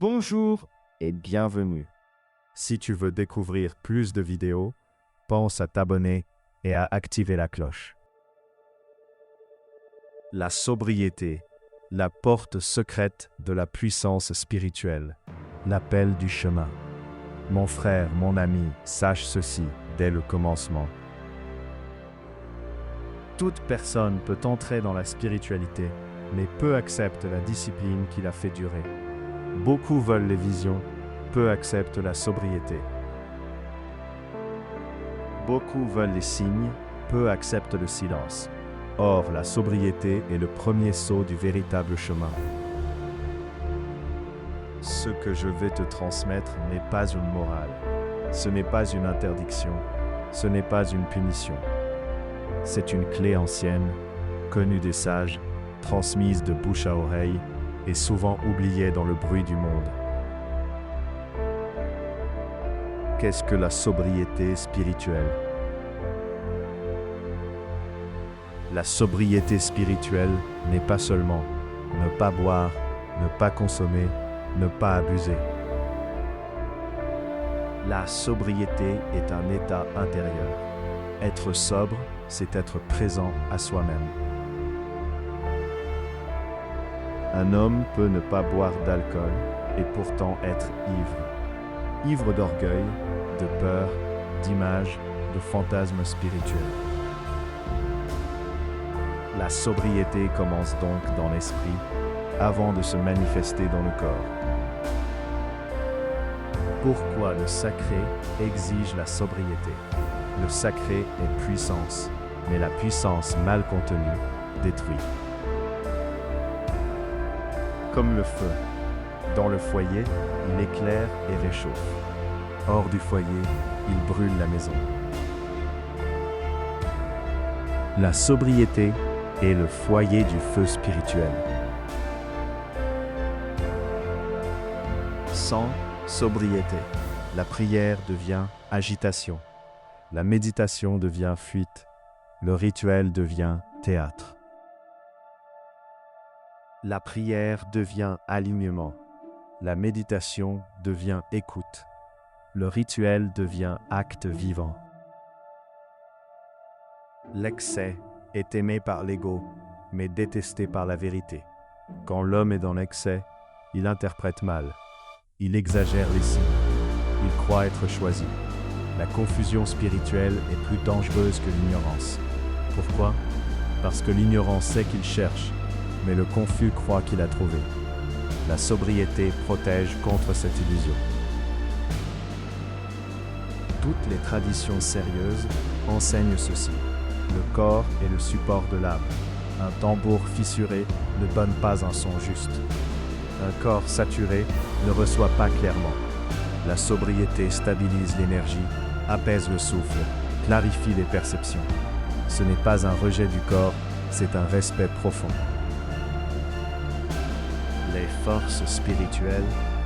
Bonjour et bienvenue. Si tu veux découvrir plus de vidéos, pense à t'abonner et à activer la cloche. La sobriété, la porte secrète de la puissance spirituelle, l'appel du chemin. Mon frère, mon ami, sache ceci dès le commencement. Toute personne peut entrer dans la spiritualité, mais peu acceptent la discipline qui la fait durer. Beaucoup veulent les visions, peu acceptent la sobriété. Beaucoup veulent les signes, peu acceptent le silence. Or, la sobriété est le premier saut du véritable chemin. Ce que je vais te transmettre n'est pas une morale. Ce n'est pas une interdiction. Ce n'est pas une punition. C'est une clé ancienne, connue des sages, transmise de bouche à oreille et souvent oubliée dans le bruit du monde. Qu'est-ce que la sobriété spirituelle? La sobriété spirituelle n'est pas seulement ne pas boire, ne pas consommer, ne pas abuser. La sobriété est un état intérieur. Être sobre, c'est être présent à soi-même. Un homme peut ne pas boire d'alcool et pourtant être ivre. Ivre d'orgueil, de peur, d'images, de fantasmes spirituels. La sobriété commence donc dans l'esprit avant de se manifester dans le corps. Pourquoi le sacré exige la sobriété? Le sacré est puissance, mais la puissance mal contenue détruit. Comme le feu, dans le foyer, il éclaire et réchauffe. Hors du foyer, il brûle la maison. La sobriété est le foyer du feu spirituel. Sans sobriété, la prière devient agitation, la méditation devient fuite, le rituel devient théâtre. La prière devient alignement, la méditation devient écoute, le rituel devient acte vivant. L'excès est aimé par l'ego, mais détesté par la vérité. Quand l'homme est dans l'excès, il interprète mal, il exagère les signes, il croit être choisi. La confusion spirituelle est plus dangereuse que l'ignorance. Pourquoi? Parce que l'ignorant sait qu'il cherche, mais le confus croit qu'il a trouvé. La sobriété protège contre cette illusion. Toutes les traditions sérieuses enseignent ceci. Le corps est le support de l'âme. Un tambour fissuré ne donne pas un son juste. Un corps saturé ne reçoit pas clairement. La sobriété stabilise l'énergie, apaise le souffle, clarifie les perceptions. Ce n'est pas un rejet du corps, c'est un respect profond. Les forces spirituelles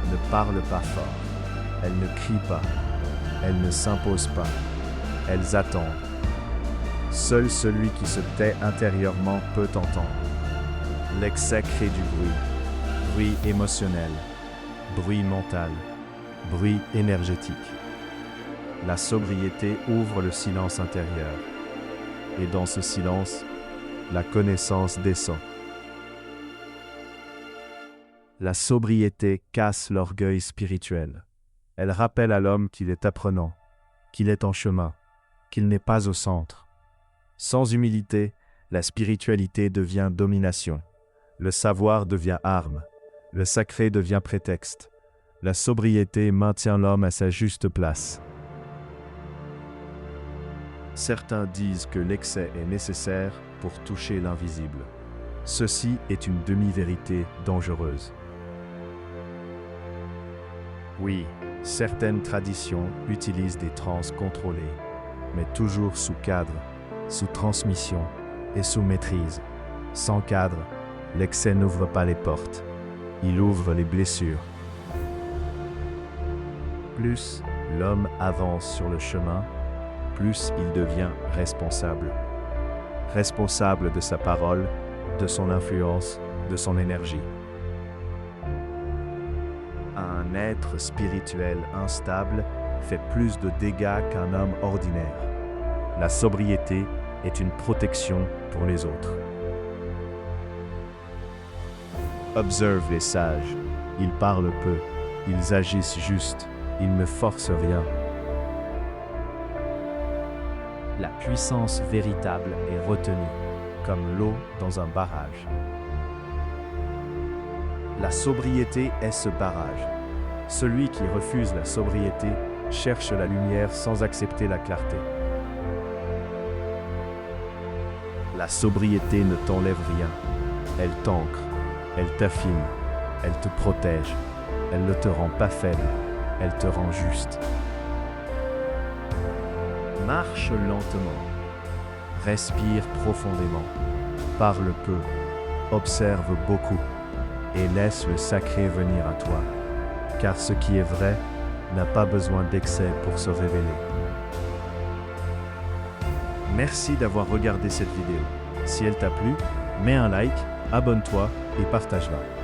ne parlent pas fort. Elles ne crient pas. Elles ne s'imposent pas. Elles attendent. Seul celui qui se tait intérieurement peut entendre. L'excès crée du bruit émotionnel, bruit mental, bruit énergétique. La sobriété ouvre le silence intérieur. Et dans ce silence, la connaissance descend. La sobriété casse l'orgueil spirituel. Elle rappelle à l'homme qu'il est apprenant, qu'il est en chemin, qu'il n'est pas au centre. Sans humilité, la spiritualité devient domination. Le savoir devient arme. Le sacré devient prétexte. La sobriété maintient l'homme à sa juste place. Certains disent que l'excès est nécessaire pour toucher l'invisible. Ceci est une demi-vérité dangereuse. Oui, certaines traditions utilisent des transes contrôlées, mais toujours sous cadre, sous transmission et sous maîtrise. Sans cadre, l'excès n'ouvre pas les portes, il ouvre les blessures. Plus l'homme avance sur le chemin, plus il devient responsable. Responsable de sa parole, de son influence, de son énergie. à un être spirituel instable fait plus de dégâts qu'un homme ordinaire. La sobriété est une protection pour les autres. Observe les sages. Ils parlent peu, ils agissent juste, ils ne forcent rien. La puissance véritable est retenue, comme l'eau dans un barrage. La sobriété est ce barrage. Celui qui refuse la sobriété cherche la lumière sans accepter la clarté. La sobriété ne t'enlève rien. Elle t'ancre, elle t'affine, elle te protège. Elle ne te rend pas faible, elle te rend juste. Marche lentement. Respire profondément. Parle peu. Observe beaucoup. Et laisse le sacré venir à toi. Car ce qui est vrai n'a pas besoin d'excès pour se révéler. Merci d'avoir regardé cette vidéo. Si elle t'a plu, mets un like, abonne-toi et partage-la.